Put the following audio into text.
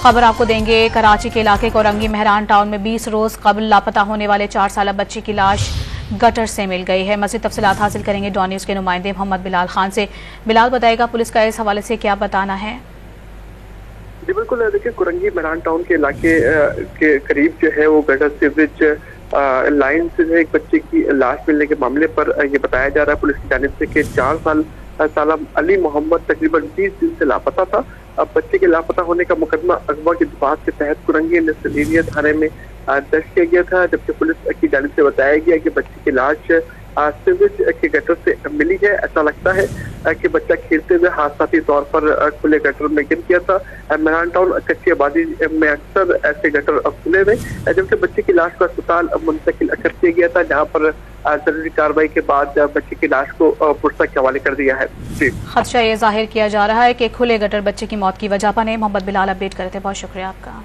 खबर आपको देंगे। कराची के इलाके कोरंगी मेहरान टाउन में 20 रोज कबल लापता होने वाले 4 साल बच्ची की लाश गटर से मिल गई है। मज़ीद तफसीलात हासिल करेंगे डॉन न्यूज़ के नुमाइंदे मोहम्मद बिलाल खान से। बिलाल, बताएगा पुलिस का इस हवाले से क्या बताना है? जी बिल्कुल, देखिए कोरंगी मेहरान टाउन के इलाके के करीब जो है वो गटर सीवरेज लाइन से जो एक बच्चे की लाश मिलने के मामले पर ये बताया जा रहा है पुलिस की जानिब से कि 4 साल अली मोहम्मद तकरीबन 20 दिन से लापता था। अब बच्चे के लापता होने का मुकदमा अगवा की बात के तहत कुरंगी इंडस्ट्रियल एरिया थाने में दर्ज किया गया था, जबकि पुलिस की जानिब से बताया गया कि बच्चे की लाश सीवरेज के गटर से मिली है। ऐसा लगता है कि बच्चा खेलते हुए हादसाती तौर पर खुले गटर में गिर गया था। मेहरान टाउन कच्ची आबादी में अक्सर ऐसे गटर खुले हुए, जबकि बच्चे की लाश को अस्पताल मुंतकिल कर दिया गया था, जहाँ पर जरूरी कार्रवाई के बाद बच्चे की लाश को पुलिस के हवाले कर दिया है। जी, खदशा ये जाहिर किया जा रहा है कि खुले गटर बच्चे की मौत की वजह बने। मोहम्मद बिलाल अपडेट करते, बहुत शुक्रिया आपका।